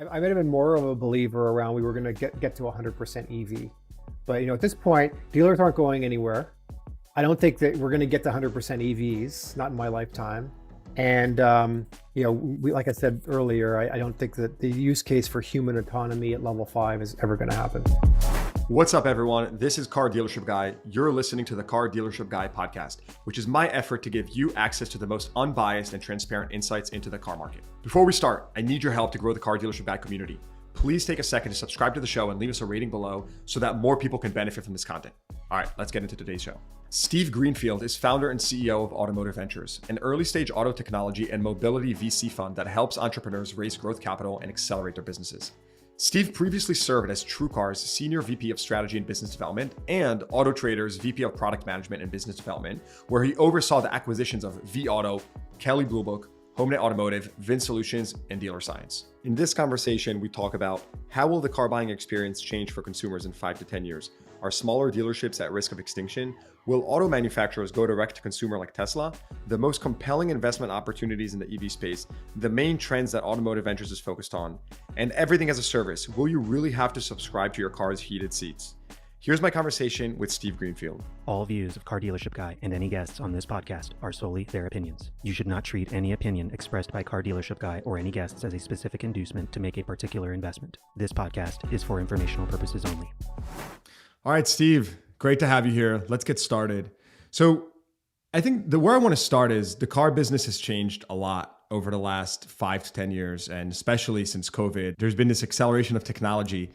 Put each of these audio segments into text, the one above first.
I might have been more of a believer around we were going to get to 100% EV. But at this point, dealers aren't going anywhere. I don't think that we're going to get to 100% EVs, not in my lifetime. And like I said earlier, I don't think that the use case for human autonomy at level 5 is ever going to happen. What's up, everyone? This is Car Dealership Guy. You're listening to the Car Dealership Guy podcast, which is my effort to give you access to the most unbiased and transparent insights into the car market. Before we start, I need your help to grow the Car Dealership Guy community. Please take a second to subscribe to the show and leave us a rating below so that more people can benefit from this content. All right, let's get into today's show. Steve Greenfield is founder and CEO of Automotive Ventures, an early-stage auto technology and mobility VC fund that helps entrepreneurs raise growth capital and accelerate their businesses. Steve previously served as TrueCar's Senior VP of Strategy and Business Development and AutoTrader's VP of Product Management and Business Development, where he oversaw the acquisitions of vAuto, Kelley Blue Book, HomeNet Automotive, VinSolutions, and Dealer Science. In this conversation, we talk about how will the car buying experience change for consumers in 5 to 10 years? Are smaller dealerships at risk of extinction? Will auto manufacturers go direct to consumer like Tesla? The most compelling investment opportunities in the EV space, the main trends that Automotive Ventures is focused on, and everything as a service. Will you really have to subscribe to your car's heated seats? Here's my conversation with Steve Greenfield. All views of Car Dealership Guy and any guests on this podcast are solely their opinions. You should not treat any opinion expressed by Car Dealership Guy or any guests as a specific inducement to make a particular investment. This podcast is for informational purposes only. All right, Steve, great to have you here. Let's get started. So I think where I want to start is the car business has changed a lot over the last 5 to 10 years, and especially since COVID. There's been this acceleration of technology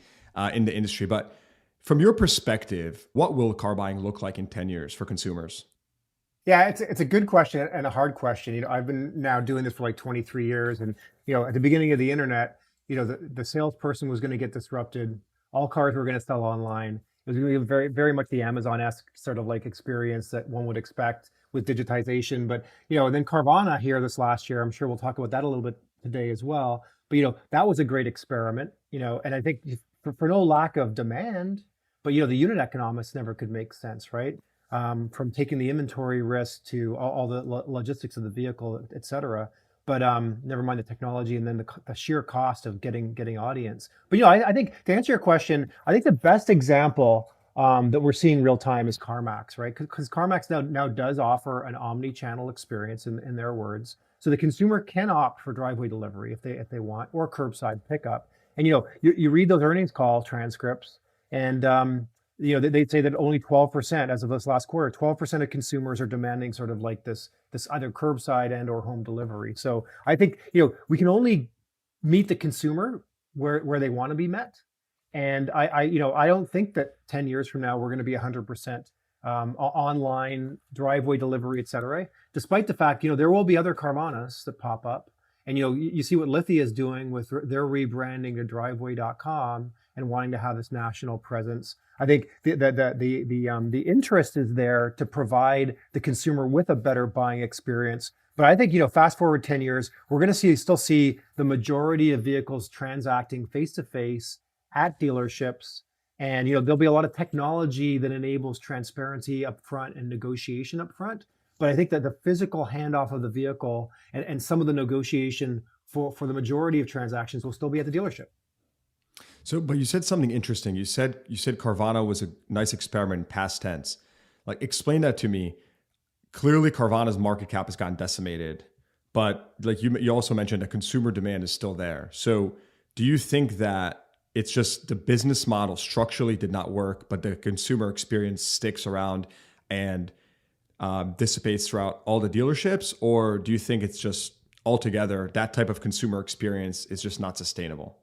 in the industry. But from your perspective, what will car buying look like in 10 years for consumers? Yeah, it's a good question and a hard question. I've been now doing this for like 23 years, and at the beginning of the internet, the salesperson was going to get disrupted. All cars were going to sell online. It was going to be very, very much the Amazon-esque sort of like experience that one would expect with digitization. But, then Carvana here this last year, I'm sure we'll talk about that a little bit today as well. But, that was a great experiment, and I think for no lack of demand, but, the unit economics never could make sense, right? From taking the inventory risk to all the logistics of the vehicle, et cetera. But never mind the technology and then the sheer cost of getting audience. But I think to answer your question, I think the best example that we're seeing real time is CarMax, right? Because CarMax now does offer an omni-channel experience in their words, so the consumer can opt for driveway delivery if they want, or curbside pickup. And you read those earnings call transcripts, and they'd say that only 12%, as of this last quarter, 12% of consumers are demanding sort of like this either curbside and or home delivery. So I think, we can only meet the consumer where they want to be met. And I don't think that 10 years from now, we're going to be 100% online driveway delivery, et cetera, despite the fact, there will be other Carvanas that pop up. And, you see what Lithia is doing with their rebranding to driveway.com and wanting to have this national presence. I think the interest is there to provide the consumer with a better buying experience. But I think, fast forward 10 years, we're going to still see the majority of vehicles transacting face-to-face at dealerships. And, there'll be a lot of technology that enables transparency up front and negotiation up front. But I think that the physical handoff of the vehicle and some of the negotiation for the majority of transactions will still be at the dealership. So, but you said something interesting. You said Carvana was a nice experiment in past tense. Like, explain that to me. Clearly, Carvana's market cap has gotten decimated, but like you also mentioned, that consumer demand is still there. So, do you think that it's just the business model structurally did not work, but the consumer experience sticks around and dissipates throughout all the dealerships, or do you think it's just altogether that type of consumer experience is just not sustainable?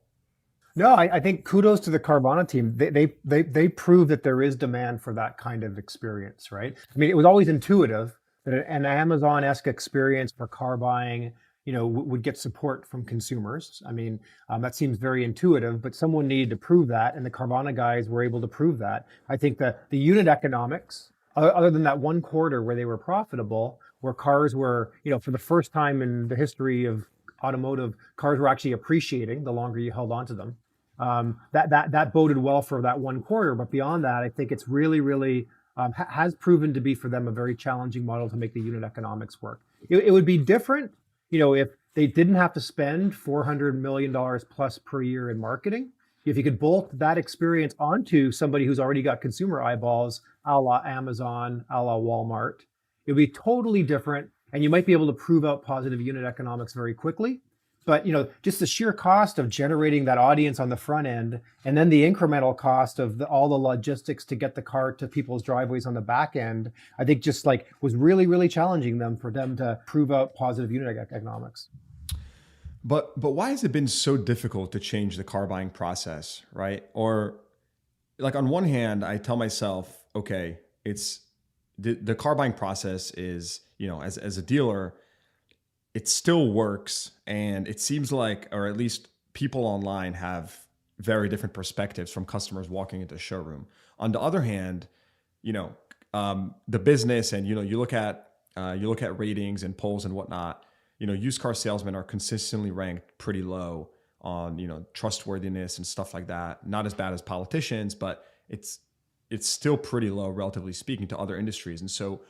No, I think kudos to the Carvana team. They prove that there is demand for that kind of experience, right? I mean, it was always intuitive that an Amazon-esque experience for car buying, would get support from consumers. I mean, that seems very intuitive, but someone needed to prove that, and the Carvana guys were able to prove that. I think that the unit economics, other than that one quarter where they were profitable, where cars were, for the first time in the history of automotive, cars were actually appreciating the longer you held on to them. That boded well for that one quarter, but beyond that, I think it's really has proven to be for them a very challenging model to make the unit economics work. It would be different, if they didn't have to spend $400 million plus per year in marketing. If you could bolt that experience onto somebody who's already got consumer eyeballs, a la Amazon, a la Walmart, it would be totally different. And you might be able to prove out positive unit economics very quickly. But just the sheer cost of generating that audience on the front end, and then the incremental cost of all the logistics to get the car to people's driveways on the back end, I think just like was really, really challenging for them to prove out positive unit economics. But why has it been so difficult to change the car buying process, right? Or like on one hand, I tell myself, okay, it's the car buying process is, as a dealer, it still works. And it seems like, or at least people online have very different perspectives from customers walking into the showroom. On the other hand, the business and, you look at ratings and polls and whatnot, used car salesmen are consistently ranked pretty low on, trustworthiness and stuff like that. Not as bad as politicians, but it's still pretty low, relatively speaking, to other industries. And so,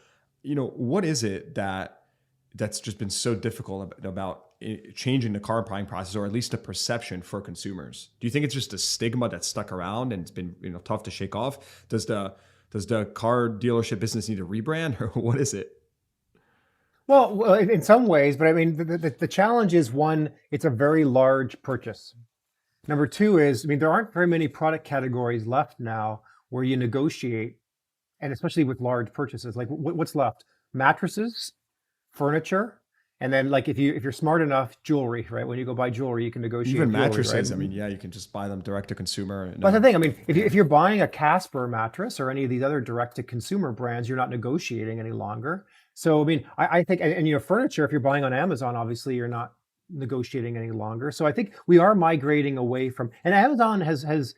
what is it that's just been so difficult about changing the car buying process, or at least the perception for consumers? Do you think it's just a stigma that's stuck around and it's been, tough to shake off? Does the car dealership business need a rebrand, or what is it? Well, in some ways, but I mean, the challenge is, one, it's a very large purchase. Number two is, there aren't very many product categories left now where you negotiate, and especially with large purchases. Like what's left? Mattresses, furniture, and then like if you're smart enough, jewelry, right? When you go buy jewelry, you can negotiate. Even jewelry, mattresses, right? You can just buy them direct to consumer. That's the thing. If you're buying a Casper mattress or any of these other direct to consumer brands, you're not negotiating any longer. So, I think, and furniture, if you're buying on Amazon, obviously you're not negotiating any longer. So I think we are migrating away from, and Amazon has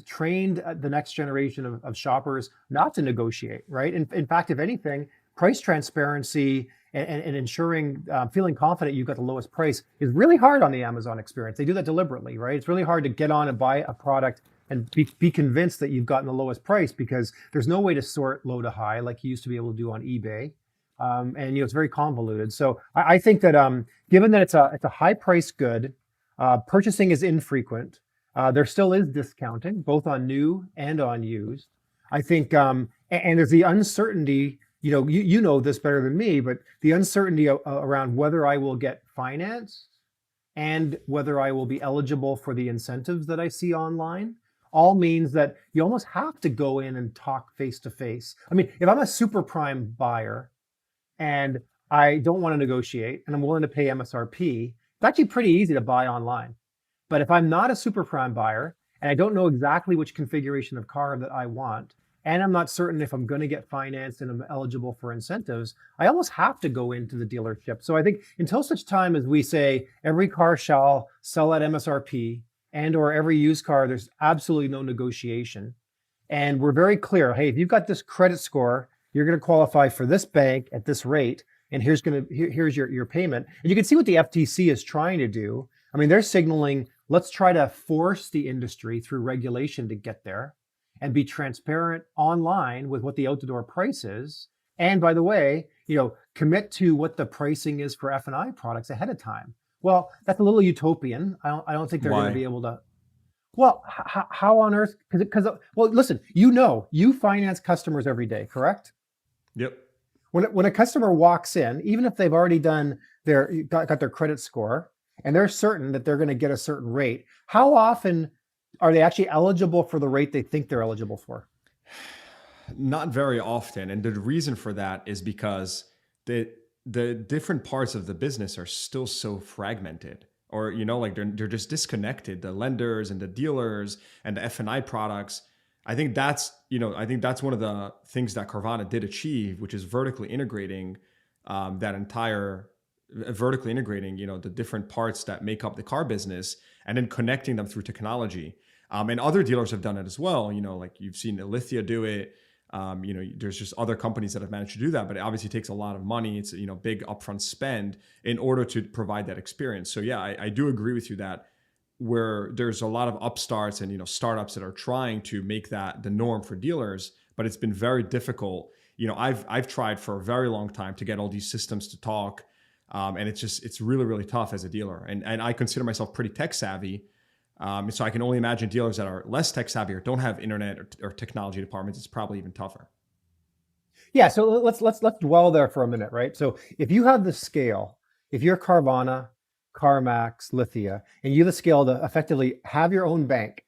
trained the next generation of shoppers not to negotiate, right? In fact, if anything, price transparency and ensuring, feeling confident you've got the lowest price is really hard on the Amazon experience. They do that deliberately, right? It's really hard to get on and buy a product and be convinced that you've gotten the lowest price, because there's no way to sort low to high like you used to be able to do on eBay. And it's very convoluted. So I think that given that it's a high price good, purchasing is infrequent. There still is discounting, both on new and on used. I think, and there's the uncertainty. You know this better than me, but the uncertainty around whether I will get finance and whether I will be eligible for the incentives that I see online all means that you almost have to go in and talk face to face. If I'm a super prime buyer and I don't want to negotiate and I'm willing to pay MSRP, it's actually pretty easy to buy online. But if I'm not a super prime buyer and I don't know exactly which configuration of car that I want, and I'm not certain if I'm going to get financed and I'm eligible for incentives, I almost have to go into the dealership. So I think until such time as we say every car shall sell at MSRP and or every used car, there's absolutely no negotiation. And we're very clear, hey, if you've got this credit score, you're going to qualify for this bank at this rate, and here's your payment. And you can see what the FTC is trying to do. They're signaling, let's try to force the industry through regulation to get there and be transparent online with what the out-the-door price is. And by the way, commit to what the pricing is for F&I products ahead of time. Well, that's a little utopian. I don't think they're going to be able to. Well, how on earth? Because listen, you finance customers every day, correct? Yep. When a customer walks in, even if they've already got their credit score and they're certain that they're going to get a certain rate, how often are they actually eligible for the rate they think they're eligible for? Not very often. And the reason for that is because the different parts of the business are still so fragmented, or, they're just disconnected. The lenders and the dealers and the F&I products. I think that's one of the things that Carvana did achieve, which is vertically integrating the different parts that make up the car business and then connecting them through technology. And other dealers have done it as well. Like you've seen Alithia do it. There's just other companies that have managed to do that, but it obviously takes a lot of money. It's big upfront spend in order to provide that experience. So yeah, I do agree with you that where there's a lot of upstarts and startups that are trying to make that the norm for dealers, but it's been very difficult. I've tried for a very long time to get all these systems to talk. And it's really, really tough as a dealer. And I consider myself pretty tech savvy. So I can only imagine dealers that are less tech savvy or don't have internet or technology departments, it's probably even tougher. Yeah, so let's dwell there for a minute, right? So if you have the scale, if you're Carvana, CarMax, Lithia, and you have the scale to effectively have your own bank,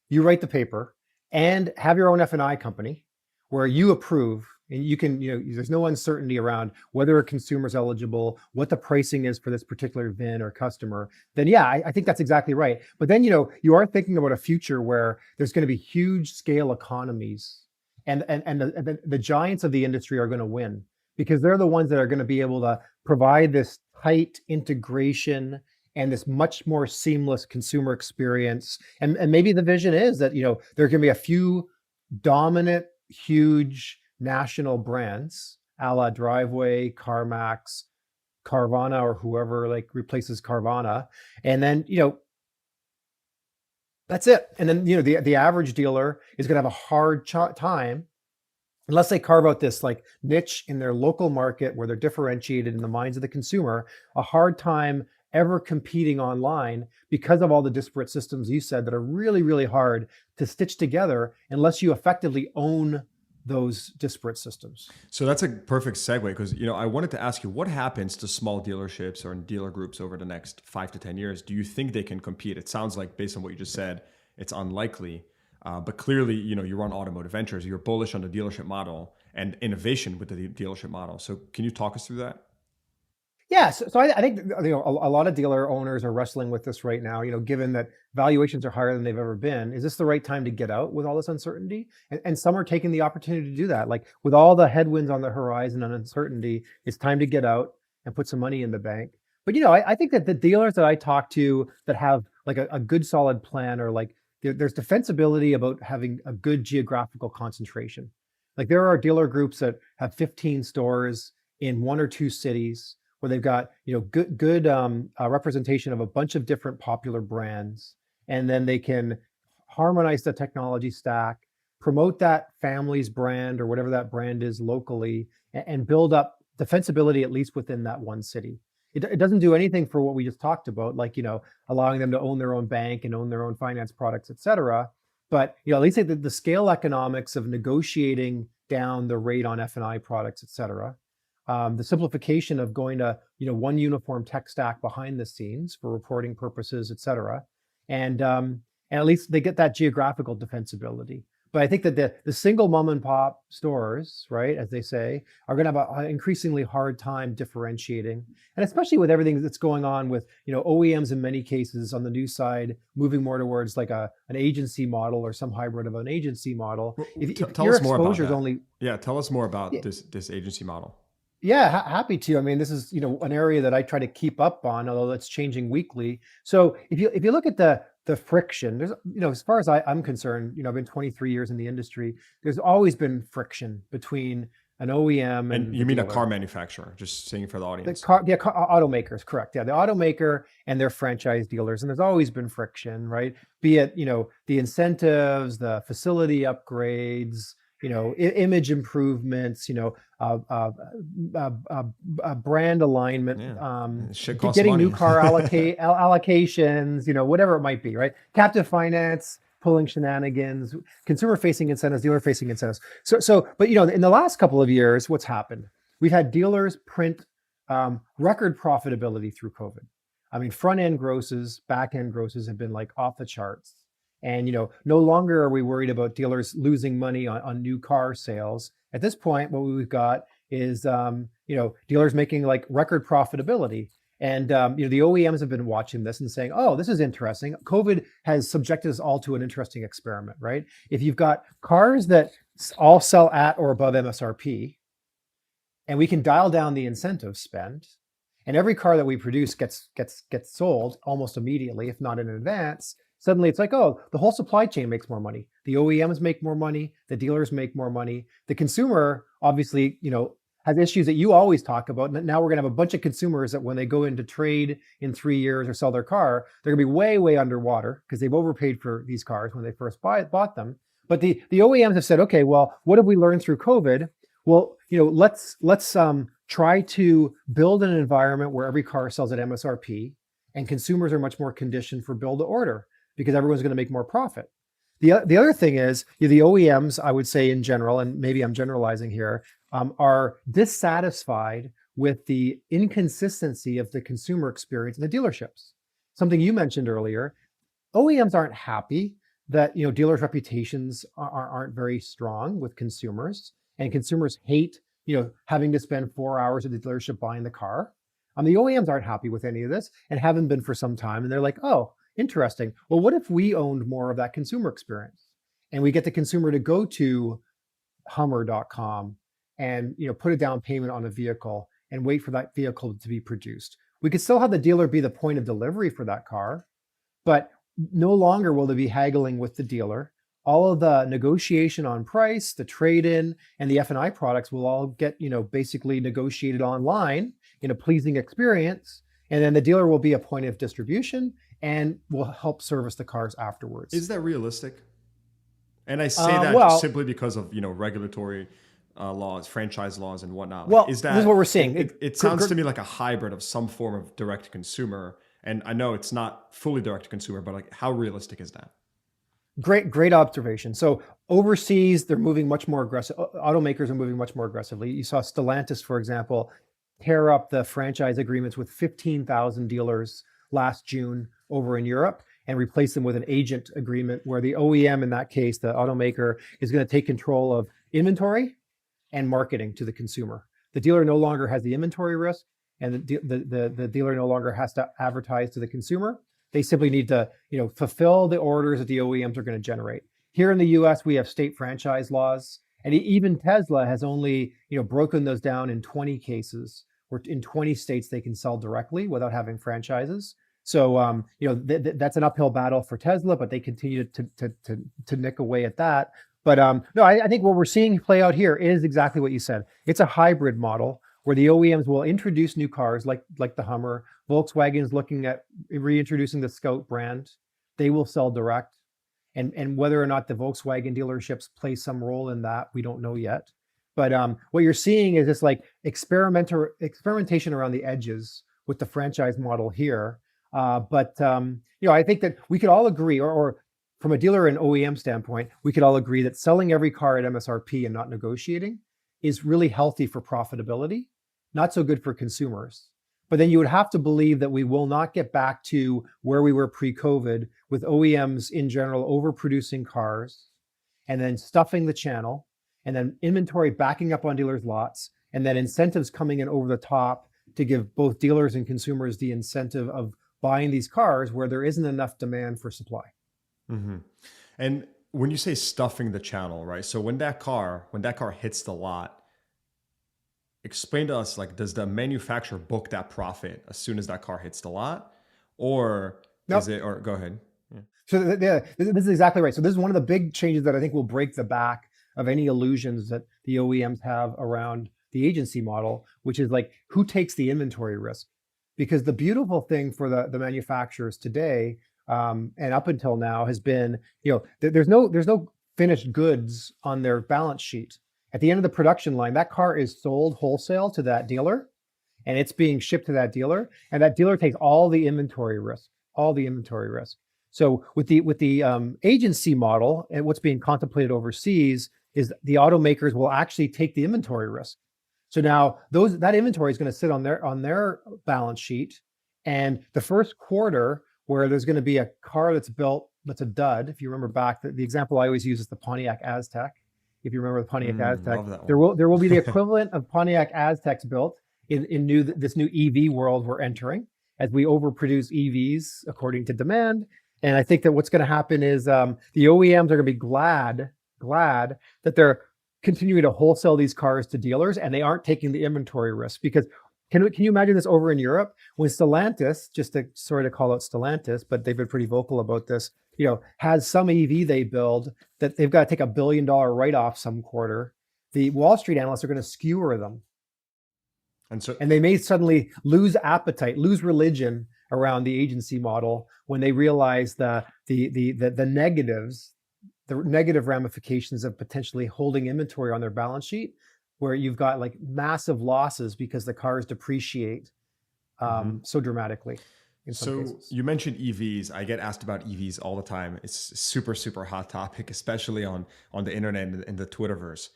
you write the paper, and have your own F&I company where you approve, and you can, there's no uncertainty around whether a consumer's eligible, what the pricing is for this particular VIN or customer, then yeah, I think that's exactly right. But then, you are thinking about a future where there's going to be huge scale economies, and the giants of the industry are going to win because they're the ones that are going to be able to provide this tight integration and this much more seamless consumer experience. And maybe the vision is that, there can be a few dominant, huge national brands, a la Driveway, CarMax, Carvana, or whoever like replaces Carvana. And then, that's it. And then, the average dealer is going to have a hard time unless they carve out this like niche in their local market where they're differentiated in the minds of the consumer, a hard time ever competing online because of all the disparate systems you said that are really, really hard to stitch together unless you effectively own those disparate systems. So that's a perfect segue because, I wanted to ask you, what happens to small dealerships or dealer groups over the next 5 to 10 years? Do you think they can compete? It sounds like based on what you just said, it's unlikely. But clearly, you run Automotive Ventures. You're bullish on the dealership model and innovation with the dealership model. So can you talk us through that? Yeah, so I think a lot of dealer owners are wrestling with this right now. Given that valuations are higher than they've ever been, is this the right time to get out with all this uncertainty? And some are taking the opportunity to do that. Like with all the headwinds on the horizon and uncertainty, it's time to get out and put some money in the bank. But I think that the dealers that I talk to that have like a good solid plan, or like there's defensibility about having a good geographical concentration. Like there are dealer groups that have 15 stores in 1 or 2 cities, where they've got good representation of a bunch of different popular brands, and then they can harmonize the technology stack, promote that family's brand or whatever that brand is locally, and build up defensibility at least within that one city. It doesn't do anything for what we just talked about, like allowing them to own their own bank and own their own finance products, et cetera. But at least the scale economics of negotiating down the rate on F&I products, et cetera. The simplification of going to one uniform tech stack behind the scenes for reporting purposes, et cetera, and at least they get that geographical defensibility. But I think that the single mom and pop stores, right, as they say, are going to have an increasingly hard time differentiating, and especially with everything that's going on with OEMs in many cases on the new side moving more towards like an agency model or some hybrid of an agency model. If tell your us more about exposure is that. only Tell us more about this agency model. Yeah, happy to. I mean, this is an area that I try to keep up on, although it's changing weekly. So if you look at the friction, there's as far as I'm concerned, I've been 23 years in the industry. There's always been friction between an OEM and you mean dealer. A car manufacturer? Just saying for the audience. Automakers, correct. Yeah, the automaker and their franchise dealers, and there's always been friction, right? Be it the incentives, the facility upgrades, image improvements, brand alignment, getting money. new car allocations, whatever it might be, right? Captive finance, pulling shenanigans, consumer-facing incentives, dealer-facing incentives. But in the last couple of years, what's happened? We've had dealers print record profitability through COVID. I mean, front-end grosses, back-end grosses have been like off the charts. And no longer are we worried about dealers losing money on new car sales. At this point, what we've got is dealers making like record profitability. And the OEMs have been watching this and saying, "Oh, this is interesting." COVID has subjected us all to an interesting experiment, right? If you've got cars that all sell at or above MSRP, and we can dial down the incentive spend, and every car that we produce gets sold almost immediately, if not in advance. Suddenly it's like, oh, the whole supply chain makes more money. The OEMs make more money. The dealers make more money. The consumer obviously, has issues that you always talk about. And now we're going to have a bunch of consumers that when they go into trade in 3 years or sell their car, they're going to be way, way underwater because they've overpaid for these cars when they first bought them. But the OEMs have said, okay, well, what have we learned through COVID? Well, let's try to build an environment where every car sells at MSRP, and consumers are much more conditioned for build to order because everyone's going to make more profit. The other thing is, the OEMs, I would say in general, and maybe I'm generalizing here, are dissatisfied with the inconsistency of the consumer experience in the dealerships. Something you mentioned earlier, OEMs aren't happy that dealers' reputations aren't very strong with consumers, and consumers hate having to spend 4 hours at the dealership buying the car. The OEMs aren't happy with any of this and haven't been for some time, and they're like, oh, interesting. Well, what if we owned more of that consumer experience and we get the consumer to go to Hummer.com and put a down payment on a vehicle and wait for that vehicle to be produced? We could still have the dealer be the point of delivery for that car, but no longer will they be haggling with the dealer. All of the negotiation on price, the trade-in, and the F&I products will all get basically negotiated online in a pleasing experience, and then the dealer will be a point of distribution and will help service the cars afterwards. Is that realistic? And I say that simply because of regulatory laws, franchise laws, and whatnot. This is what we're seeing. It sounds to me like a hybrid of some form of direct to consumer. And I know it's not fully direct to consumer, but how realistic is that? Great observation. So overseas, they're moving much more aggressive. Automakers are moving much more aggressively. You saw Stellantis, for example, tear up the franchise agreements with 15,000 dealers last June over in Europe and replace them with an agent agreement where the OEM, in that case, the automaker, is going to take control of inventory and marketing to the consumer. The dealer no longer has the inventory risk, and the dealer no longer has to advertise to the consumer. They simply need to fulfill the orders that the OEMs are going to generate. Here in the US, we have state franchise laws, and even Tesla has only broken those down in 20 cases, where in 20 states they can sell directly without having franchises. So that's an uphill battle for Tesla, but they continue to nick away at that. But no, I think what we're seeing play out here is exactly what you said. It's a hybrid model where the OEMs will introduce new cars like the Hummer. Volkswagen's looking at reintroducing the Scout brand. They will sell direct. And whether or not the Volkswagen dealerships play some role in that, we don't know yet. But what you're seeing is this experimentation around the edges with the franchise model here. But I think that we could all agree, or from a dealer and OEM standpoint, we could all agree that selling every car at MSRP and not negotiating is really healthy for profitability, not so good for consumers. But then you would have to believe that we will not get back to where we were pre-COVID, with OEMs in general overproducing cars and then stuffing the channel, and then inventory backing up on dealers' lots, and then incentives coming in over the top to give both dealers and consumers the incentive of buying these cars where there isn't enough demand for supply. Mm-hmm. And when you say stuffing the channel, right? So when that car hits the lot, explain to us, does the manufacturer book that profit as soon as that car hits the lot, or is it? Or go ahead. Yeah. So this is exactly right. So this is one of the big changes that I think will break the back of any illusions that the OEMs have around the agency model, which is who takes the inventory risk? Because the beautiful thing for the manufacturers today, and up until now, has been, there's no finished goods on their balance sheet. At the end of the production line, that car is sold wholesale to that dealer, and it's being shipped to that dealer, and that dealer takes all the inventory risk. So with the agency model, and what's being contemplated overseas is the automakers will actually take the inventory risk. So now that inventory is going to sit on their balance sheet, and the first quarter where there's going to be a car that's built that's a dud. If you remember back, the example I always use is the Pontiac Aztek. If you remember the Pontiac Aztek, there will be the equivalent of Pontiac Azteks built in this new EV world we're entering, as we overproduce EVs according to demand. And I think that what's going to happen is the OEMs are going to be glad that they're continuing to wholesale these cars to dealers, and they aren't taking the inventory risk. Because can you imagine this over in Europe when Stellantis, just to sort of call out Stellantis, but they've been pretty vocal about this, has some EV they build that they've got to take $1 billion write-off some quarter. The Wall Street analysts are going to skewer them. And they may suddenly lose appetite, lose religion around the agency model when they realize the negative ramifications of potentially holding inventory on their balance sheet, where you've got like massive losses because the cars depreciate so dramatically in some So cases. you mentioned EVs. I get asked about EVs all the time. It's a super, super hot topic, especially on the internet and the Twitterverse.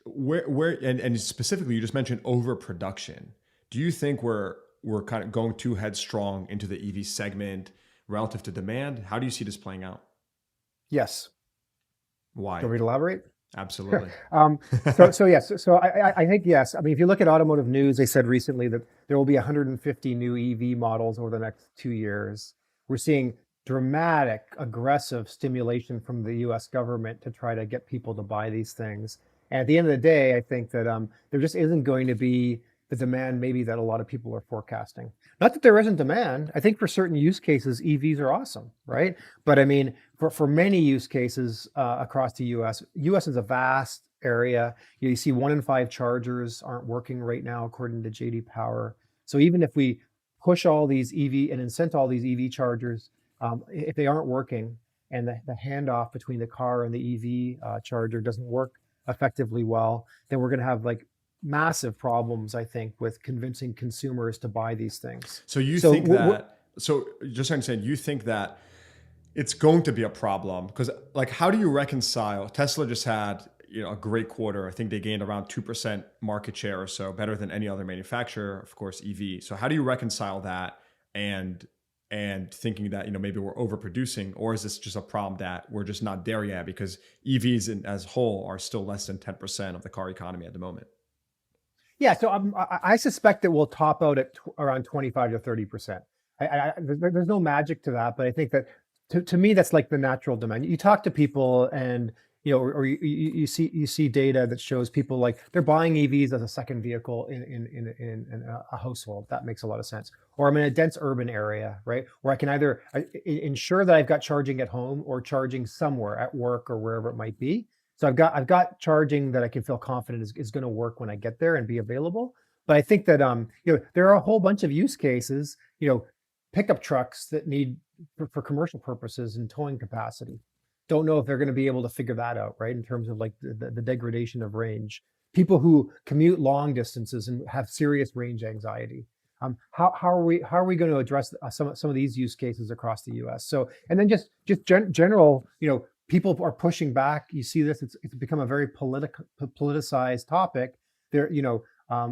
And specifically, you just mentioned overproduction. Do you think we're kind of going too headstrong into the EV segment relative to demand? How do you see this playing out? Yes. Why? Do you want me to elaborate? Absolutely. So yes. So I think yes. I mean, if you look at Automotive News, they said recently that there will be 150 new EV models over the next 2 years. We're seeing dramatic, aggressive stimulation from the U.S. government to try to get people to buy these things. And at the end of the day, I think that there just isn't going to be the demand maybe that a lot of people are forecasting. Not that there isn't demand. I think for certain use cases, EVs are awesome, right? But I mean, for many use cases across the U.S. is a vast area. You see 1 in 5 chargers aren't working right now, according to JD Power. So even if we push all these EV and incent all these EV chargers, if they aren't working and the handoff between the car and the EV charger doesn't work effectively well, then we're going to have like massive problems, I think, with convincing consumers to buy these things. So you think that, so just to understand, you think that it's going to be a problem because like, how do you reconcile, Tesla just had, a great quarter. I think they gained around 2% market share or so, better than any other manufacturer, of course, EV. So how do you reconcile that and thinking that, maybe we're overproducing, or is this just a problem that we're just not there yet because EVs as whole are still less than 10% of the car economy at the moment? Yeah, so I suspect that we'll top out at around 25 to 30%. There's no magic to that, but I think that to me that's like the natural demand. You talk to people, and or you see data that shows people like they're buying EVs as a second vehicle in a household. That makes a lot of sense. Or I'm in a dense urban area, right, where I can either ensure that I've got charging at home or charging somewhere at work or wherever it might be. So I've got charging that I can feel confident is going to work when I get there and be available. But I think that there are a whole bunch of use cases, pickup trucks that need for commercial purposes and towing capacity. Don't know if they're going to be able to figure that out, right? In terms of like the degradation of range. People who commute long distances and have serious range anxiety. How are we going to address some of these use cases across the U.S.? So, and then just general, people are pushing back. You see this; it's become a very politicized topic. There,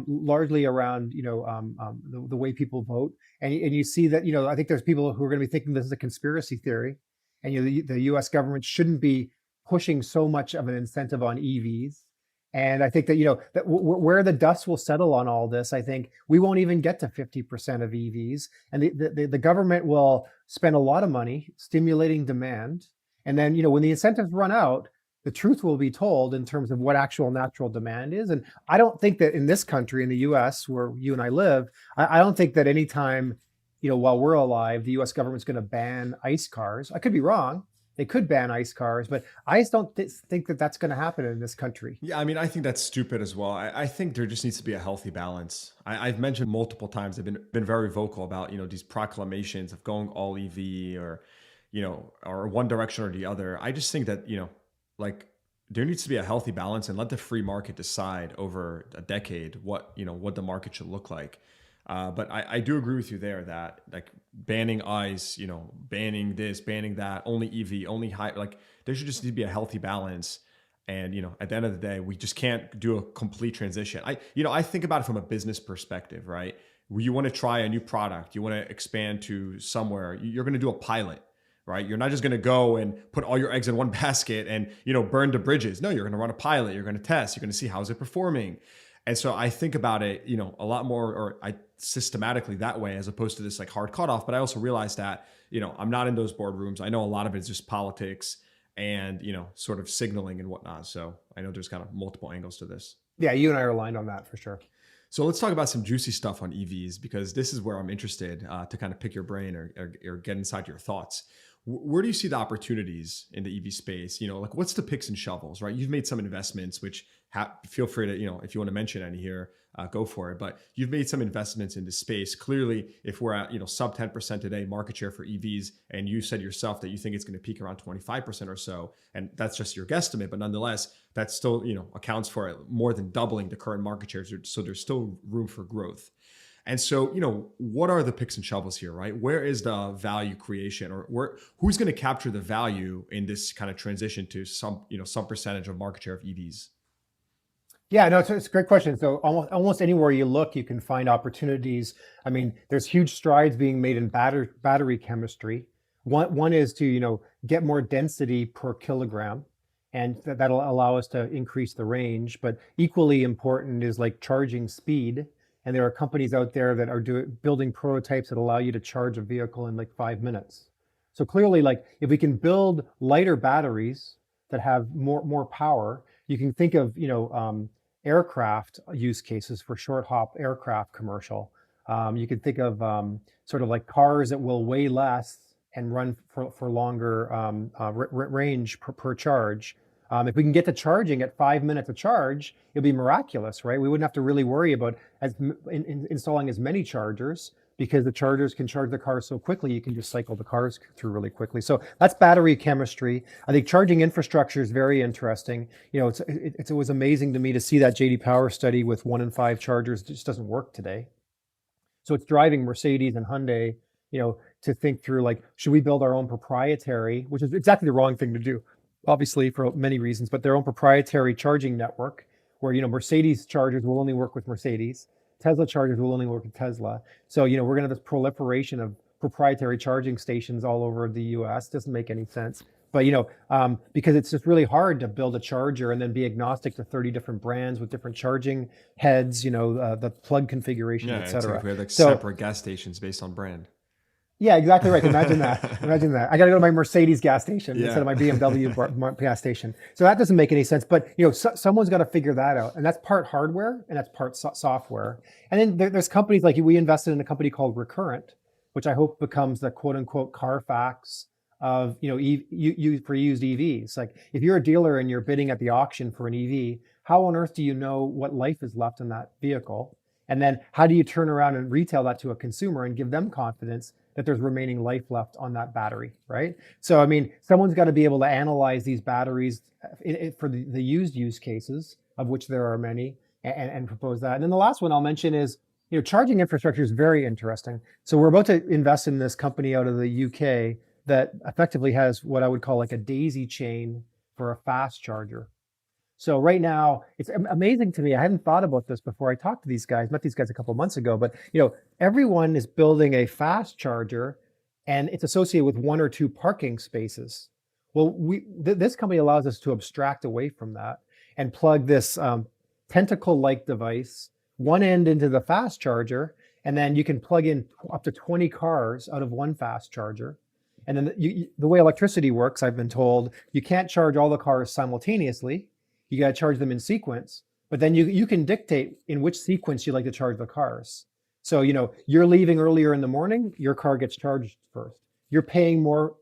largely around the way people vote, and you see that I think there's people who are going to be thinking this is a conspiracy theory, and the U.S. government shouldn't be pushing so much of an incentive on EVs. And I think that that where the dust will settle on all this, I think we won't even get to 50% of EVs, and the government will spend a lot of money stimulating demand. And then, when the incentives run out, the truth will be told in terms of what actual natural demand is. And I don't think that in this country, in the US, where you and I live, I don't think that anytime, while we're alive, the US government's going to ban ICE cars. I could be wrong. They could ban ICE cars, but I just don't think that that's going to happen in this country. Yeah, I mean, I think that's stupid as well. I think there just needs to be a healthy balance. I've mentioned multiple times, I've been very vocal about, these proclamations of going all EV or one direction or the other. I just think that, like there needs to be a healthy balance and let the free market decide over a decade what the market should look like. But I do agree with you there that like banning ICE, banning this, banning that, only EV, only high, like there should just need to be a healthy balance. And, at the end of the day, we just can't do a complete transition. I think about it from a business perspective, right? You want to try a new product, you want to expand to somewhere, you're going to do a pilot. Right? You're not just going to go and put all your eggs in one basket and, burn the bridges. No, you're going to run a pilot. You're going to test. You're going to see how's it performing. And so I think about it, a lot more, or I systematically that way, as opposed to this like hard cutoff. But I also realized that, I'm not in those boardrooms. I know a lot of it is just politics and, sort of signaling and whatnot. So I know there's kind of multiple angles to this. Yeah, you and I are aligned on that for sure. So let's talk about some juicy stuff on EVs, because this is where I'm interested to kind of pick your brain or get inside your thoughts. where do you see the opportunities in the EV space? Like what's the picks and shovels, right? You've made some investments, which feel free to, if you want to mention any here, go for it. But you've made some investments in this space. Clearly, if we're at, sub 10% today market share for EVs, and you said yourself that you think it's going to peak around 25% or so, and that's just your guesstimate, but nonetheless, that still, accounts for more than doubling the current market shares. So there's still room for growth. And so, what are the picks and shovels here, right? Where is the value creation, or who's going to capture the value in this kind of transition to some percentage of market share of EVs? Yeah, no, it's a great question. So almost anywhere you look, you can find opportunities. I mean, there's huge strides being made in battery chemistry. One is to, get more density per kilogram, and that'll allow us to increase the range. But equally important is like charging speed. And there are companies out there that are building prototypes that allow you to charge a vehicle in like 5 minutes. So clearly, like if we can build lighter batteries that have more power, you can think of aircraft use cases for short hop aircraft commercial. You could think of sort of like cars that will weigh less and run for longer range per charge. If we can get to charging at 5 minutes of charge, it'll be miraculous, right? We wouldn't have to really worry about installing as many chargers, because the chargers can charge the cars so quickly, you can just cycle the cars through really quickly. So that's battery chemistry. I think charging infrastructure is very interesting. It's always amazing to me to see that JD Power study with 1 in 5 chargers just doesn't work today. So it's driving Mercedes and Hyundai, to think through like, should we build our own proprietary, which is exactly the wrong thing to do, obviously for many reasons, but their own proprietary charging network where, Mercedes chargers will only work with Mercedes. Tesla chargers will only work with Tesla. So, we're going to have this proliferation of proprietary charging stations all over the US. Doesn't make any sense. But, because it's just really hard to build a charger and then be agnostic to 30 different brands with different charging heads, the plug configuration, et cetera. Like we have separate gas stations based on brand. Yeah, exactly right. Imagine that. Imagine that. I got to go to my Mercedes gas station instead of my BMW gas station. So that doesn't make any sense. But someone's got to figure that out, and that's part hardware and that's part software. And then there's companies like we invested in a company called Recurrent, which I hope becomes the quote unquote Carfax of for used EVs. Like if you're a dealer and you're bidding at the auction for an EV, how on earth do you know what life is left in that vehicle? And then how do you turn around and retail that to a consumer and give them confidence that there's remaining life left on that battery, right? So, I mean, someone's got to be able to analyze these batteries for the used use cases, of which there are many, and propose that. And then the last one I'll mention is, charging infrastructure is very interesting. So we're about to invest in this company out of the UK that effectively has what I would call like a daisy chain for a fast charger. So right now, it's amazing to me. I hadn't thought about this before I talked to these guys, met these guys a couple of months ago, but everyone is building a fast charger and it's associated with 1 or 2 parking spaces. Well, this company allows us to abstract away from that and plug this tentacle-like device, one end into the fast charger, and then you can plug in up to 20 cars out of one fast charger. And then the way electricity works, I've been told, you can't charge all the cars simultaneously. You got to charge them in sequence, but then you can dictate in which sequence you like to charge the cars. So, you're leaving earlier in the morning, your car gets charged first. You're paying more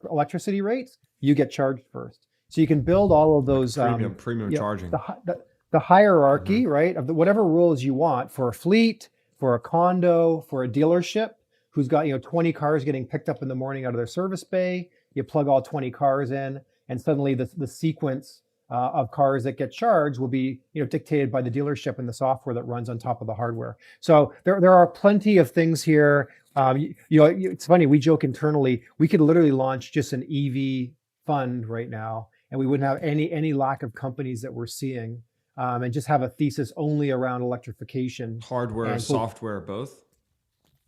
electricity rates, you get charged first. So you can build all of those premium charging. The hierarchy, right, of whatever rules you want for a fleet, for a condo, for a dealership who's got 20 cars getting picked up in the morning out of their service bay. You plug all 20 cars in, and suddenly the sequence of cars that get charged will be dictated by the dealership and the software that runs on top of the hardware. So there are plenty of things here. It's funny, we joke internally, we could literally launch just an EV fund right now and we wouldn't have any lack of companies that we're seeing, and just have a thesis only around electrification. Hardware, software, both?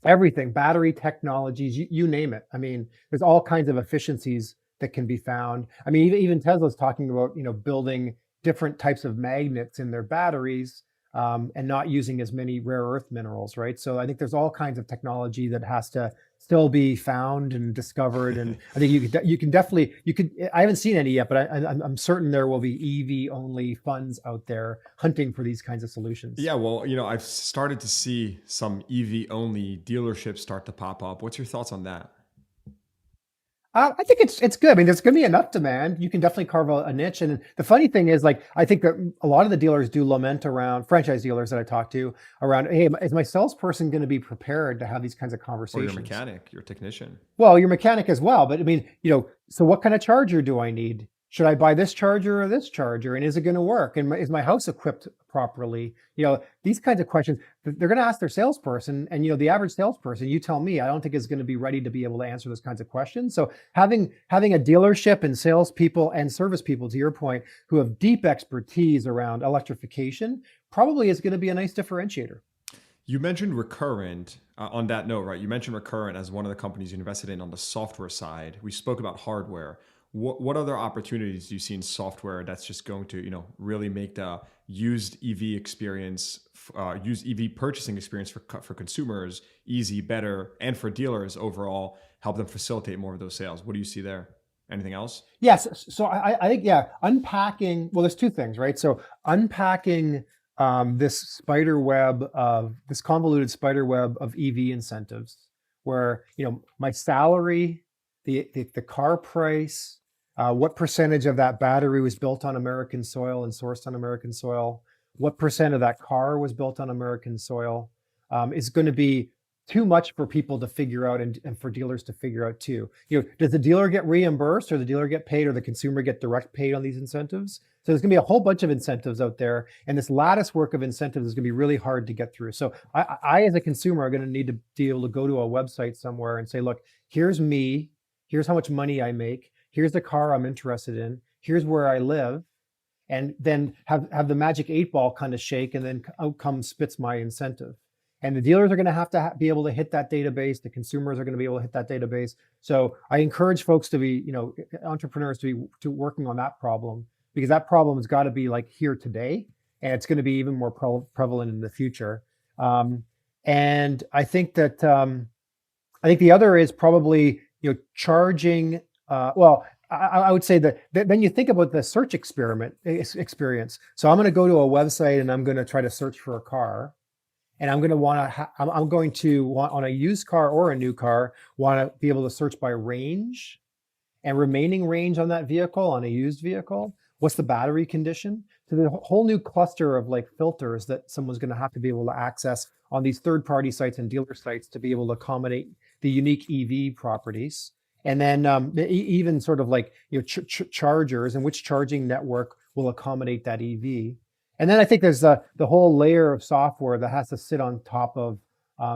Everything, battery technologies, you name it. I mean, there's all kinds of efficiencies that can be found. I mean, even Tesla's talking about, building different types of magnets in their batteries, and not using as many rare earth minerals, right? So I think there's all kinds of technology that has to still be found and discovered. And I think you can definitely, I haven't seen any yet, but I'm certain there will be EV only funds out there hunting for these kinds of solutions. Yeah, well, I've started to see some EV only dealerships start to pop up. What's your thoughts on that? I think it's good. I mean, there's going to be enough demand. You can definitely carve out a niche. And the funny thing is, like, I think that a lot of the dealers do lament around franchise dealers that I talk to around, hey, is my salesperson going to be prepared to have these kinds of Or conversations? your mechanic, your technician. Well, your mechanic as well. But I mean, so what kind of charger do I need? Should I buy this charger or this charger? And is it going to work? And is my house equipped properly? These kinds of questions, they're going to ask their salesperson. And, the average salesperson, you tell me, I don't think is going to be ready to be able to answer those kinds of questions. So having a dealership and salespeople and service people, to your point, who have deep expertise around electrification probably is going to be a nice differentiator. You mentioned Recurrent. On that note, right? You mentioned Recurrent as one of the companies you invested in on the software side. We spoke about hardware. What other opportunities do you see in software that's just going to, really make the used EV experience, used EV purchasing experience for consumers easy, better, and for dealers overall, help them facilitate more of those sales? What do you see there? Anything else? Yes. So I think, unpacking, well, there's two things, right? So unpacking this convoluted spider web of EV incentives where, my salary, the car price, what percentage of that battery was built on American soil and sourced on American soil, what percent of that car was built on American soil, is going to be too much for people to figure out and for dealers to figure out too. Does the dealer get reimbursed or the dealer get paid or the consumer get direct paid on these incentives? So there's going to be a whole bunch of incentives out there. And this lattice work of incentives is going to be really hard to get through. So I as a consumer, are going to need to be able to go to a website somewhere and say, look, here's me. Here's how much money I make. Here's the car I'm interested in. Here's where I live. And then have the magic 8-ball kind of shake, and then out comes spits my incentive. And the dealers are going to have be able to hit that database. The consumers are going to be able to hit that database. So I encourage folks to be, entrepreneurs to working on that problem, because that problem has got to be like here today, and it's going to be even more prevalent in the future. And I think that the other is probably charging. I would say that then you think about the search experience. So I'm going to go to a website and I'm going to try to search for a car. And I'm going to want on a used car or a new car, want to be able to search by range and remaining range on that vehicle, on a used vehicle. What's the battery condition? So the whole new cluster of like filters that someone's going to have to be able to access on these third-party sites and dealer sites to be able to accommodate the unique EV properties. And then even sort of like chargers and which charging network will accommodate that EV. And then I think there's the whole layer of software that has to sit on top of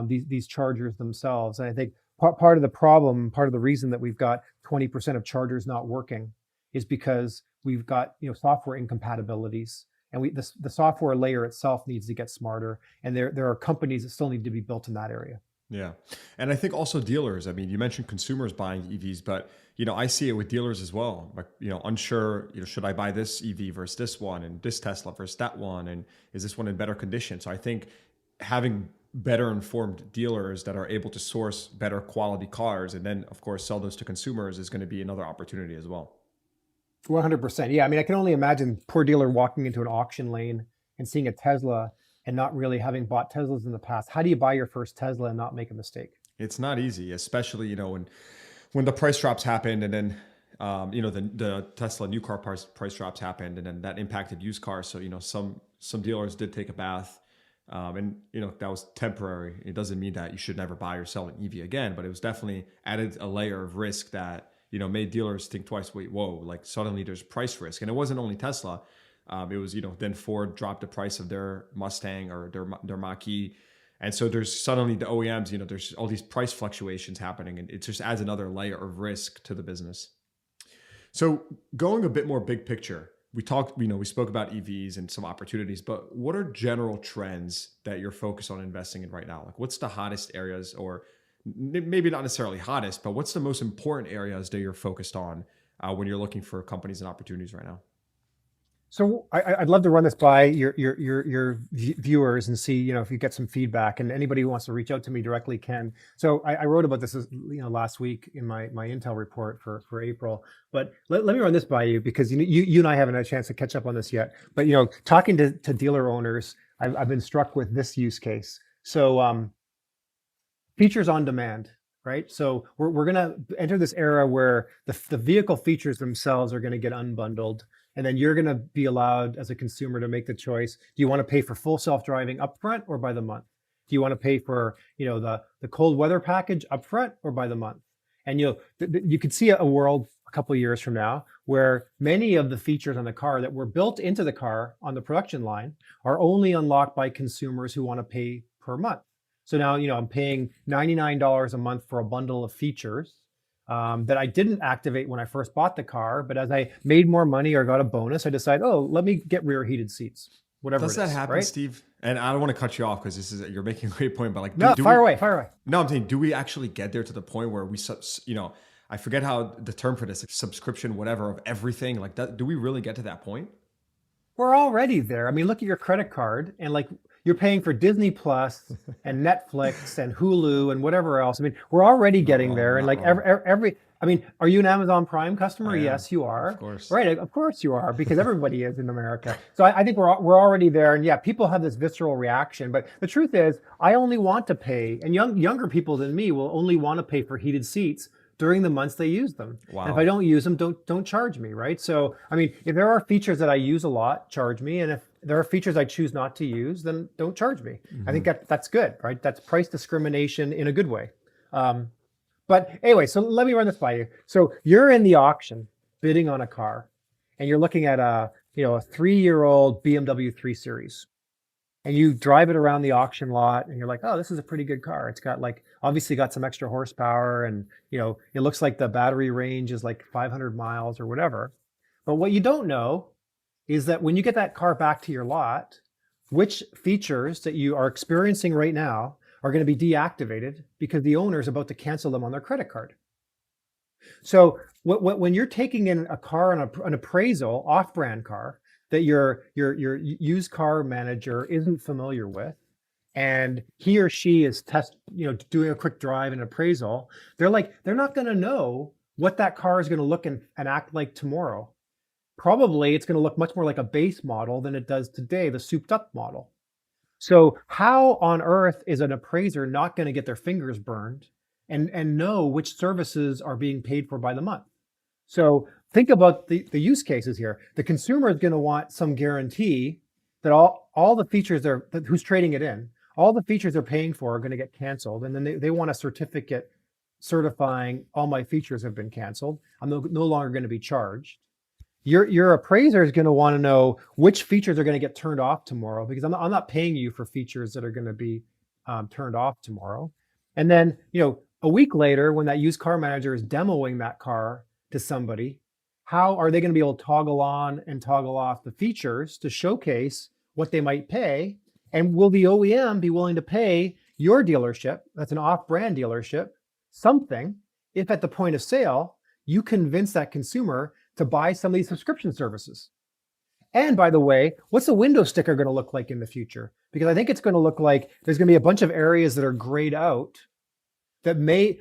these chargers themselves. And I think part of the problem, part of the reason that we've got 20% of chargers not working is because we've got software incompatibilities, and the software layer itself needs to get smarter. And there are companies that still need to be built in that area. Yeah. And I think also dealers, I mean, you mentioned consumers buying EVs, but, I see it with dealers as well. Like, unsure, should I buy this EV versus this one, and this Tesla versus that one? And is this one in better condition? So I think having better informed dealers that are able to source better quality cars and then, of course, sell those to consumers is going to be another opportunity as well. 100%. Yeah. I mean, I can only imagine poor dealer walking into an auction lane and seeing a Tesla and not really having bought Teslas in the past. How do you buy your first Tesla and not make a mistake? It's not easy, especially, when the price drops happened, and then, the Tesla new car price drops happened, and then that impacted used cars. So, some dealers did take a bath, and, that was temporary. It doesn't mean that you should never buy or sell an EV again, but it was definitely added a layer of risk that, made dealers think twice, wait, whoa, like suddenly there's price risk. And it wasn't only Tesla. It was, then Ford dropped the price of their Mustang or their Mach-E. And so there's suddenly the OEMs, there's all these price fluctuations happening, and it just adds another layer of risk to the business. So going a bit more big picture, we spoke about EVs and some opportunities, but what are general trends that you're focused on investing in right now? Like, what's the hottest areas, or maybe not necessarily hottest, but what's the most important areas that you're focused on when you're looking for companies and opportunities right now? So I'd love to run this by your viewers and see, if you get some feedback, and anybody who wants to reach out to me directly can. So I wrote about this, last week in my Intel report for April. But let me run this by you, because you and I haven't had a chance to catch up on this yet. But talking to dealer owners, I've been struck with this use case. So features on demand. right? So we're going to enter this era where the vehicle features themselves are going to get unbundled. And then you're going to be allowed as a consumer to make the choice. Do you want to pay for full self-driving upfront or by the month? Do you want to pay for, the cold weather package upfront or by the month? And you could see a world a couple of years from now where many of the features on the car that were built into the car on the production line are only unlocked by consumers who want to pay per month. So now, I'm paying $99 a month for a bundle of features that I didn't activate when I first bought the car. But as I made more money or got a bonus, I decided, let me get rear heated seats, whatever Does that happen, right? Steve? And I don't want to cut you off because you're making a great point, but like, no, fire away. No, I'm saying, do we actually get there to the point where I forget how the term for this, like subscription, whatever, of everything like that. Do we really get to that point? We're already there. I mean, look at your credit card and like you're paying for Disney Plus and Netflix and Hulu and whatever else. I mean, we're already getting there. And like are you an Amazon Prime customer? Yes, you are. Of course. Right. Of course you are, because everybody is in America. So I think we're already there. And yeah, people have this visceral reaction. But the truth is, I only want to pay, and younger people than me will only want to pay for heated seats during the months they use them. Wow. And if I don't use them, don't charge me, right? So, I mean, if there are features that I use a lot, charge me. And if there are features I choose not to use, then don't charge me. I think that's good, right? That's price discrimination in a good way. But anyway, so let me run this by you. So you're in the auction bidding on a car and you're looking at a 3-year-old BMW 3 Series. And you drive it around the auction lot and you're like, oh, this is a pretty good car. It's got obviously got some extra horsepower and, it looks like the battery range is like 500 miles or whatever. But what you don't know is that when you get that car back to your lot, which features that you are experiencing right now are going to be deactivated because the owner is about to cancel them on their credit card. So when you're taking in a car on an appraisal, off-brand car, that your used car manager isn't familiar with, and he or she is doing a quick drive and appraisal, they're not going to know what that car is going to look and act like tomorrow. Probably it's going to look much more like a base model than it does today, the souped up model. So how on earth is an appraiser not going to get their fingers burned and know which services are being paid for by the month? So think about the use cases here. The consumer is going to want some guarantee that all the features who's trading it in, all the features they're paying for are going to get canceled. And then they want a certificate certifying all my features have been canceled. I'm no longer going to be charged. Your appraiser is going to want to know which features are going to get turned off tomorrow, because I'm not paying you for features that are going to be turned off tomorrow. And then, a week later, when that used car manager is demoing that car to somebody, how are they going to be able to toggle on and toggle off the features to showcase what they might pay? And will the OEM be willing to pay your dealership, that's an off-brand dealership, something if at the point of sale, you convince that consumer to buy some of these subscription services? And by the way, what's the window sticker going to look like in the future? Because I think it's going to look like there's going to be a bunch of areas that are grayed out that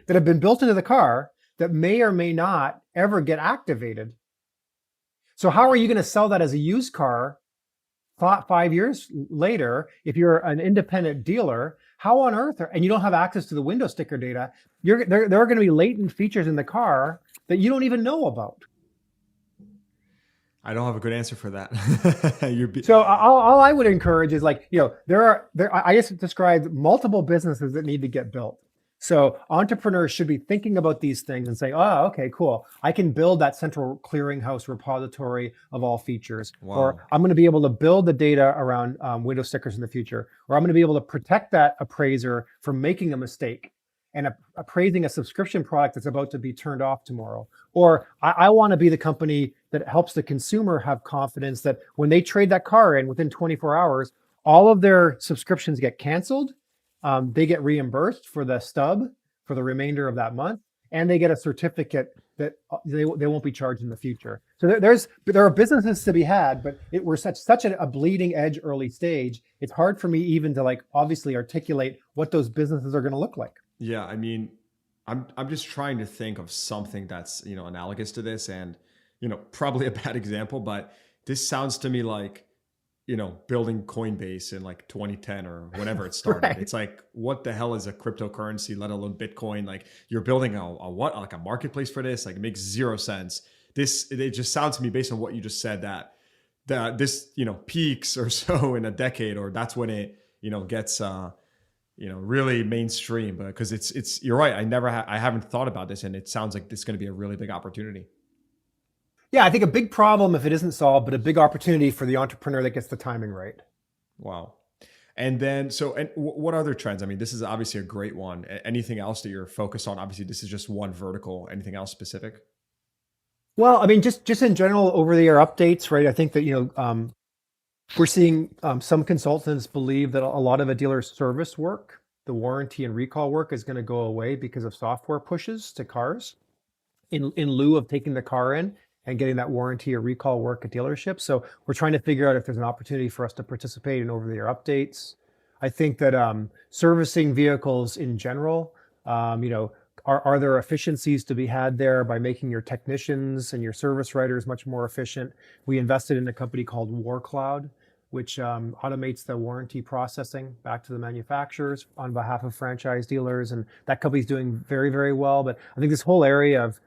have been built into the car that may or may not ever get activated. So how are you going to sell that as a used car 5 years later if you're an independent dealer? How on earth and you don't have access to the window sticker data? There are going to be latent features in the car that you don't even know about. I don't have a good answer for that. So all I would encourage is I just described multiple businesses that need to get built. So entrepreneurs should be thinking about these things and say, oh, okay, cool. I can build that central clearinghouse repository of all features. Wow. Or I'm going to be able to build the data around window stickers in the future. Or I'm going to be able to protect that appraiser from making a mistake and appraising a subscription product that's about to be turned off tomorrow. Or I want to be the company that helps the consumer have confidence that when they trade that car in within 24 hours, all of their subscriptions get canceled. They get reimbursed for the stub for the remainder of that month, and they get a certificate that they won't be charged in the future. So there are businesses to be had, but we're such a bleeding edge early stage. It's hard for me even to obviously articulate what those businesses are going to look like. Yeah, I mean, I'm just trying to think of something that's analogous to this, and probably a bad example, but this sounds to me like building Coinbase in like 2010 or whenever it started. Right. It's like, what the hell is a cryptocurrency, let alone Bitcoin? Like you're building a what, like a marketplace for this? Like it makes zero sense. It just sounds to me based on what you just said that this, peaks or so in a decade, or that's when it, gets, really mainstream, because you're right. I haven't thought about this, and it sounds like this is going to be a really big opportunity. Yeah, I think a big problem if it isn't solved, but a big opportunity for the entrepreneur that gets the timing right. Wow. And then, what other trends? I mean, this is obviously a great one. Anything else that you're focused on? Obviously, this is just one vertical. Anything else specific? Well, I mean, just in general, over-the-air updates, right? I think that, we're seeing some consultants believe that a lot of a dealer's service work, the warranty and recall work, is going to go away because of software pushes to cars in lieu of taking the car in and getting that warranty or recall work at dealerships. So we're trying to figure out if there's an opportunity for us to participate in over-the-air updates. I think that servicing vehicles in general, are there efficiencies to be had there by making your technicians and your service writers much more efficient? We invested in a company called WarCloud, which automates the warranty processing back to the manufacturers on behalf of franchise dealers. And that company's doing very, very well. But I think this whole area of,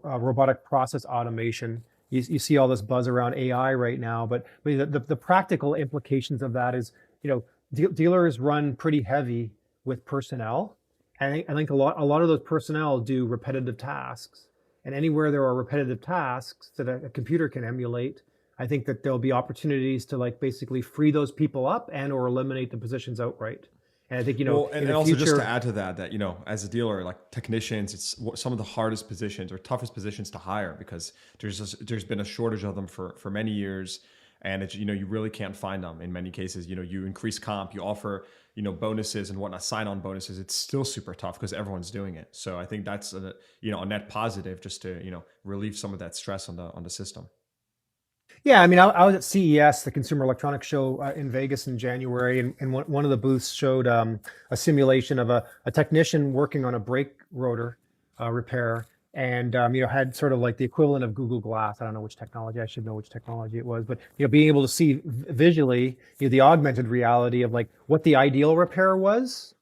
robotic process automation, you see all this buzz around AI right now, but the practical implications of that is, dealers run pretty heavy with personnel. And I think a lot of those personnel do repetitive tasks. And anywhere there are repetitive tasks that a computer can emulate, I think that there'll be opportunities to like basically free those people up and or eliminate the positions outright. And I think, Well, in and the also just future, to add to that, as a dealer, like technicians, it's some of the hardest positions or toughest positions to hire, because there's been a shortage of them for many years. And it's, you really can't find them in many cases. You increase comp, you offer, bonuses and whatnot, sign-on bonuses. It's still super tough because everyone's doing it. So I think that's a net positive, just to, relieve some of that stress on the system. yeah, I mean, I was at CES, the Consumer Electronics Show in Vegas in January, and one of the booths showed a simulation of a technician working on a brake rotor repair, and had sort of like the equivalent of Google Glass. I don't know which technology. I should know which technology it was, but being able to see visually the augmented reality of like what the ideal repair was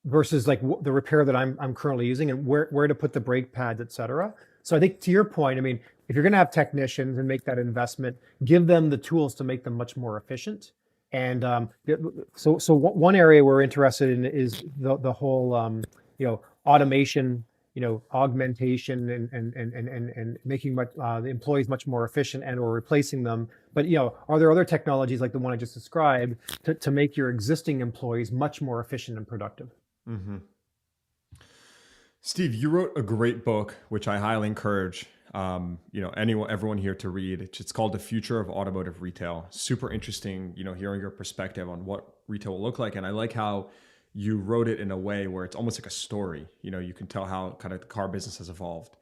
versus like the repair that I'm currently using, and where to put the brake pads, et cetera. So I think to your point, I mean, if you're going to have technicians and make that investment, give them the tools to make them much more efficient. And so one area we're interested in is the whole automation, augmentation and making the employees much more efficient and or replacing them. But are there other technologies like the one I just described to make your existing employees much more efficient and productive? Mm-hmm. Steve, you wrote a great book, which I highly encourage everyone here to read. It's called The Future of Automotive Retail. Super interesting, hearing your perspective on what retail will look like. And I like how you wrote it in a way where it's almost like a story. You can tell how kind of the car business has evolved.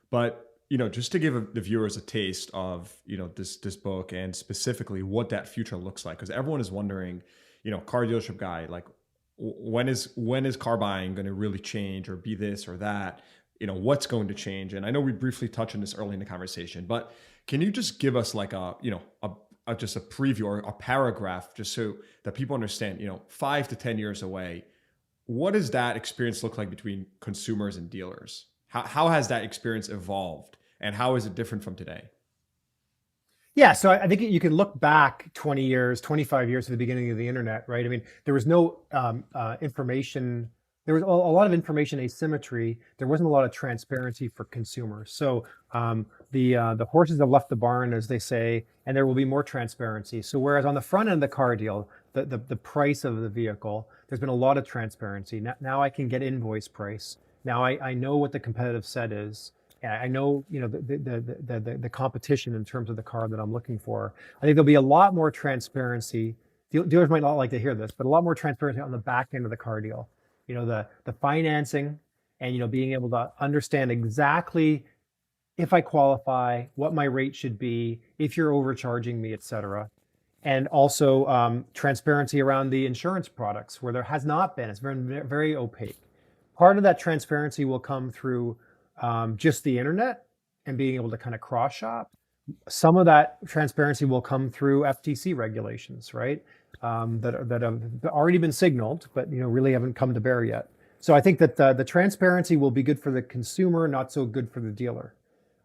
But just to give the viewers a taste of this book, and specifically what that future looks like, because everyone is wondering, Car Dealership Guy, like when is car buying going to really change, or be this or that? What's going to change? And I know we briefly touched on this early in the conversation, but can you just give us like just a preview or a paragraph, just so that people understand, 5 to 10 years away, what does that experience look like between consumers and dealers? How has that experience evolved, and how is it different from today? Yeah, so I think you can look back 20 years, 25 years to the beginning of the internet, right? I mean, there was no information. There was a lot of information asymmetry. There wasn't a lot of transparency for consumers. So the horses have left the barn, as they say, and there will be more transparency. So whereas on the front end of the car deal, the price of the vehicle, there's been a lot of transparency. Now I can get invoice price. Now I know what the competitive set is. I know the competition in terms of the car that I'm looking for. I think there'll be a lot more transparency. Dealers might not like to hear this, but a lot more transparency on the back end of the car deal. The financing, and being able to understand exactly if I qualify, what my rate should be, if you're overcharging me, et cetera. And also transparency around the insurance products, where there has not been. It's been very opaque. Part of that transparency will come through just the internet and being able to kind of cross shop. Some of that transparency will come through FTC regulations, right? That have already been signaled, but really haven't come to bear yet. So I think that the transparency will be good for the consumer, not so good for the dealer.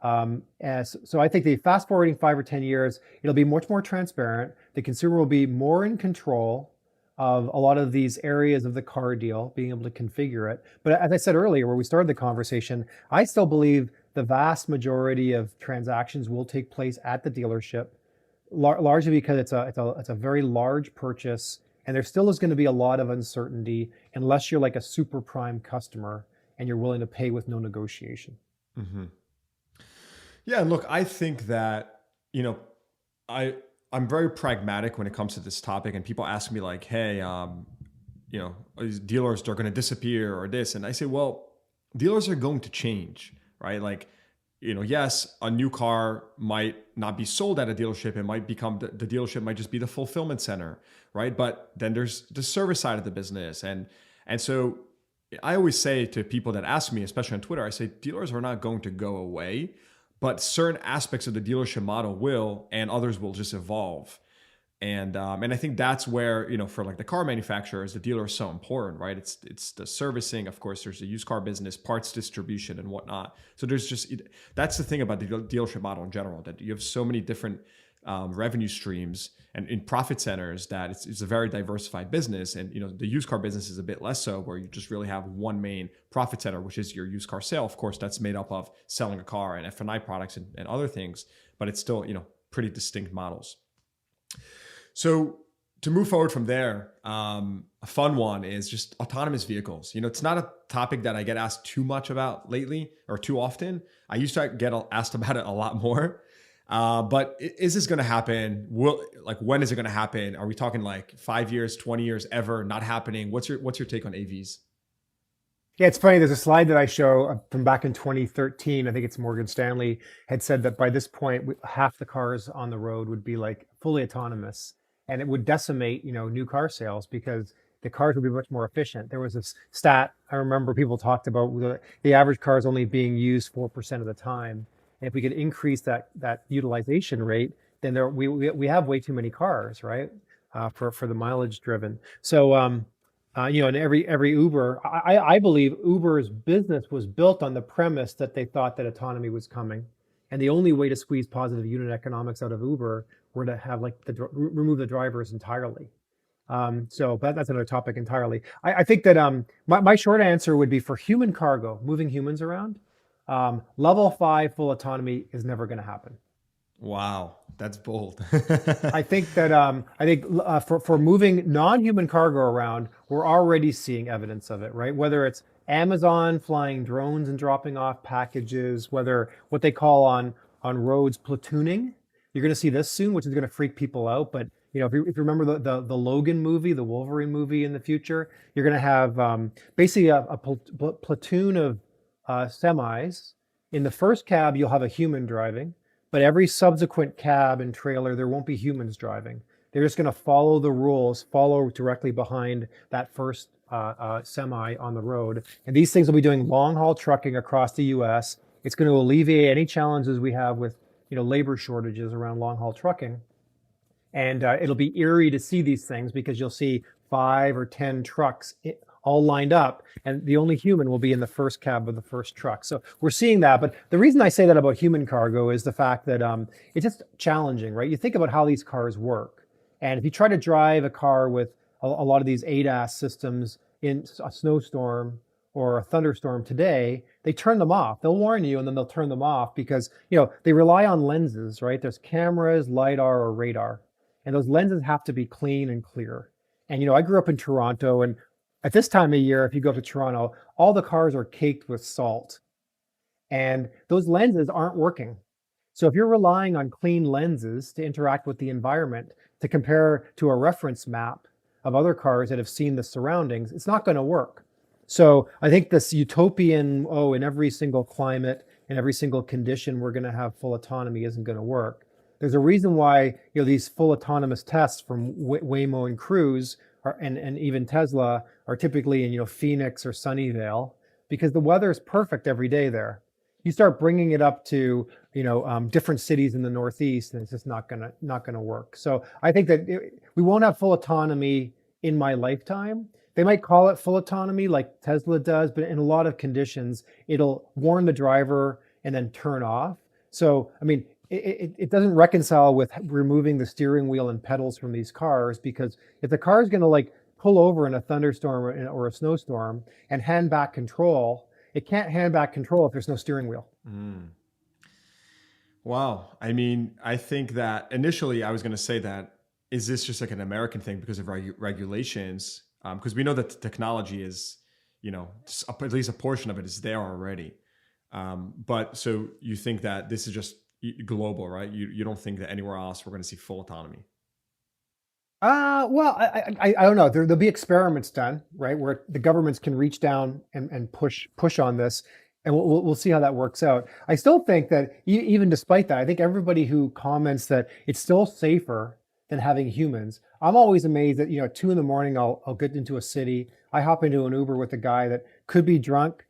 So I think the fast forwarding 5 or 10 years, it'll be much more transparent. The consumer will be more in control of a lot of these areas of the car deal, being able to configure it. But as I said earlier, where we started the conversation, I still believe the vast majority of transactions will take place at the dealership, largely because it's a very large purchase, and there still is going to be a lot of uncertainty unless you're like a super prime customer and you're willing to pay with no negotiation. Mm-hmm. Yeah, and look, I think that, I'm very pragmatic when it comes to this topic, and people ask me like, hey, these dealers, they're going to disappear or this. And I say, well, dealers are going to change, right? Like, yes, a new car might not be sold at a dealership. It might become, the dealership might just be the fulfillment center, right? But then there's the service side of the business. And so I always say to people that ask me, especially on Twitter, I say, dealers are not going to go away, but certain aspects of the dealership model will, and others will just evolve. And I think that's where, for like the car manufacturers, the dealer is so important, right? It's the servicing, of course, there's the used car business, parts distribution and whatnot. So that's the thing about the dealership model in general, that you have so many different revenue streams and in profit centers that it's a very diversified business. And, the used car business is a bit less so, where you just really have one main profit center, which is your used car sale. Of course, that's made up of selling a car and F&I products and other things, but it's still, pretty distinct models. So to move forward from there, a fun one is just autonomous vehicles. It's not a topic that I get asked too much about lately, or too often. I used to get asked about it a lot more. But is this going to happen? When is it going to happen? Are we talking like 5 years, 20 years, ever not happening? What's your take on AVs? Yeah, it's funny. There's a slide that I show from back in 2013. I think it's Morgan Stanley had said that by this point, half the cars on the road would be like fully autonomous, and it would decimate, new car sales because the cars would be much more efficient. There was this stat I remember people talked about the average car is only being used 4% of the time. And if we could increase that utilization rate, then we have way too many cars, right? For the mileage driven. So and every Uber, I believe Uber's business was built on the premise that they thought that autonomy was coming, and the only way to squeeze positive unit economics out of Uber were to have remove the drivers entirely. But that's another topic entirely. I think that my short answer would be for human cargo, moving humans around. Level 5 full autonomy is never going to happen. Wow, that's bold. I think that for moving non-human cargo around, we're already seeing evidence of it, right? Whether it's Amazon flying drones and dropping off packages, whether what they call on roads platooning. You're going to see this soon, which is going to freak people out. But if you remember the Logan movie, the Wolverine movie in the future, you're going to have basically a platoon of semis. In the first cab, you'll have a human driving, but every subsequent cab and trailer, there won't be humans driving. They're just going to follow the rules, follow directly behind that first semi on the road. And these things will be doing long haul trucking across the US. It's going to alleviate any challenges we have with labor shortages around long haul trucking. And it'll be eerie to see these things because you'll see 5 or 10 trucks all lined up, and the only human will be in the first cab of the first truck. So we're seeing that. But the reason I say that about human cargo is the fact that it's just challenging, right? You think about how these cars work. And if you try to drive a car with a lot of these ADAS systems in a snowstorm or a thunderstorm today, they turn them off. They'll warn you and then they'll turn them off because, they rely on lenses, right? There's cameras, LiDAR, or radar. And those lenses have to be clean and clear. And, I grew up in Toronto, and at this time of year, if you go to Toronto, all the cars are caked with salt. And those lenses aren't working. So if you're relying on clean lenses to interact with the environment, to compare to a reference map of other cars that have seen the surroundings, it's not going to work. So I think this utopian, in every single climate, in every single condition, we're going to have full autonomy isn't going to work. There's a reason why these full autonomous tests from Waymo and Cruise and even Tesla are typically in Phoenix or Sunnyvale, because the weather is perfect every day there. You start bringing it up to, different cities in the Northeast, and it's just not gonna work. So I think that we won't have full autonomy in my lifetime. They might call it full autonomy like Tesla does, but in a lot of conditions, it'll warn the driver and then turn off. So, I mean, it doesn't reconcile with removing the steering wheel and pedals from these cars, because if the car is going to like pull over in a thunderstorm or a snowstorm and hand back control, it can't hand back control if there's no steering wheel. Wow. I mean, I think that initially I was going to say that, is this just like an American thing because of regulations? Because we know that the technology is, at least a portion of it is there already. But so you think that this is just global, right? You don't think that anywhere else we're going to see full autonomy? Well, I don't know. There'll be experiments done, right, where the governments can reach down and push on this, and we'll see how that works out. I still think that even despite that, I think everybody who comments that it's still safer than having humans, I'm always amazed that, at 2 a.m, I'll get into a city. I hop into an Uber with a guy that could be drunk,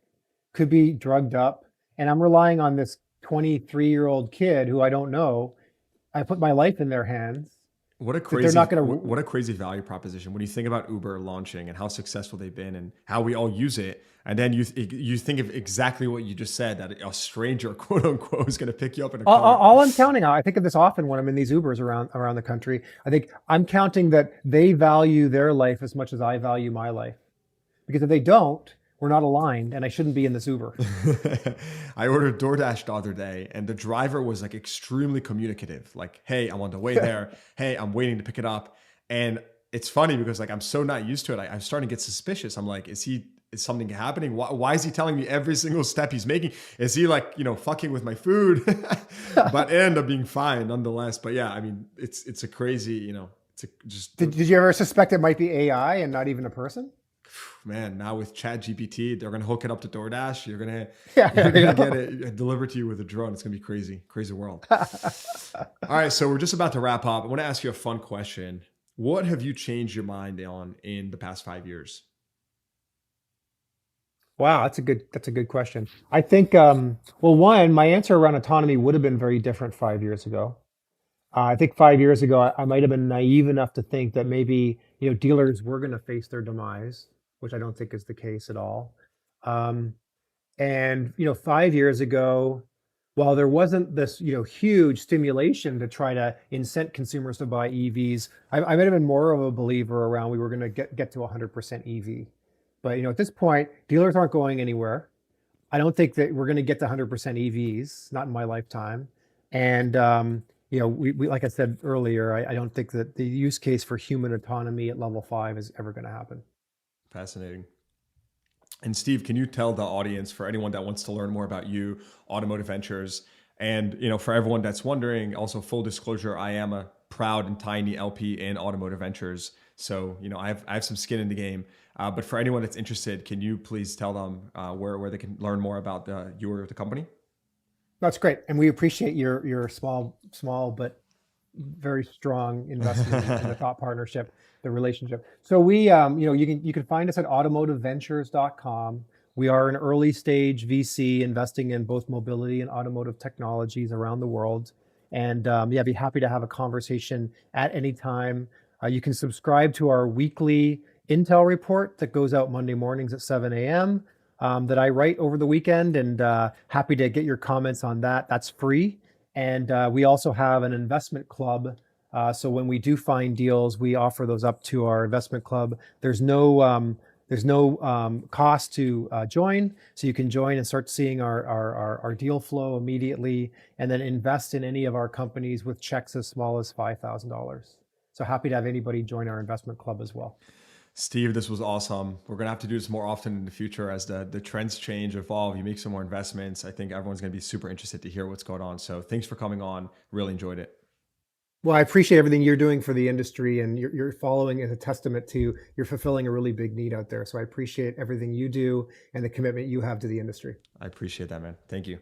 could be drugged up, and I'm relying on this 23-year-old kid who I don't know. I put my life in their hands. What a crazy, what a crazy value proposition when you think about Uber launching and how successful they've been and how we all use it. And then you think of exactly what you just said, that a stranger, quote unquote, is going to pick you up in a car. All I'm counting on, I think of this often when I'm in these Ubers around the country. I think I'm counting that they value their life as much as I value my life. Because if they don't, we're not aligned, and I shouldn't be in this Uber. I ordered DoorDash the other day, and the driver was like extremely communicative. Like, hey, I'm on the way there. Hey, I'm waiting to pick it up. And it's funny because like I'm so not used to it. I'm starting to get suspicious. I'm like, is something happening? Why is he telling me every single step he's making? Is he like, fucking with my food? But it ended up being fine nonetheless. But yeah, I mean, it's a crazy, Did you ever suspect it might be AI and not even a person? Man, now with ChatGPT, they're going to hook it up to DoorDash. You're going to get it delivered to you with a drone. It's going to be crazy, crazy world. All right. So we're just about to wrap up. I want to ask you a fun question. What have you changed your mind on in the past 5 years? Wow, that's a good question. I think, one, my answer around autonomy would have been very different 5 years ago. I think 5 years ago, I might have been naive enough to think that maybe, dealers were going to face their demise, which I don't think is the case at all. And 5 years ago, while there wasn't this, huge stimulation to try to incent consumers to buy EVs, I might have been more of a believer around we were going to get to 100% EV. But, at this point, dealers aren't going anywhere. I don't think that we're going to get to 100% EVs, not in my lifetime. And, we like I said earlier, I don't think that the use case for human autonomy at level 5 is ever going to happen. Fascinating. And Steve, can you tell the audience, for anyone that wants to learn more about you, Automotive Ventures, and for everyone that's wondering, also full disclosure, I am a proud and tiny LP in Automotive Ventures. So, I have some skin in the game. But for anyone that's interested, can you please tell them where they can learn more about the company? That's great. And we appreciate your small but very strong investment in the thought partnership, the relationship. So we, you can find us at automotiveventures.com. We are an early stage VC investing in both mobility and automotive technologies around the world. And be happy to have a conversation at any time. You can subscribe to our weekly Intel report that goes out Monday mornings at 7 a.m. That I write over the weekend, and happy to get your comments on that. That's free. And we also have an investment club. So when we do find deals, we offer those up to our investment club. There's no cost to join. So you can join and start seeing our deal flow immediately, and then invest in any of our companies with checks as small as $5,000. So happy to have anybody join our investment club as well. Steve, this was awesome. We're going to have to do this more often in the future as the trends change, evolve, you make some more investments. I think everyone's going to be super interested to hear what's going on. So thanks for coming on. Really enjoyed it. Well, I appreciate everything you're doing for the industry, and you're following as a testament to you're fulfilling a really big need out there. So I appreciate everything you do and the commitment you have to the industry. I appreciate that, man. Thank you.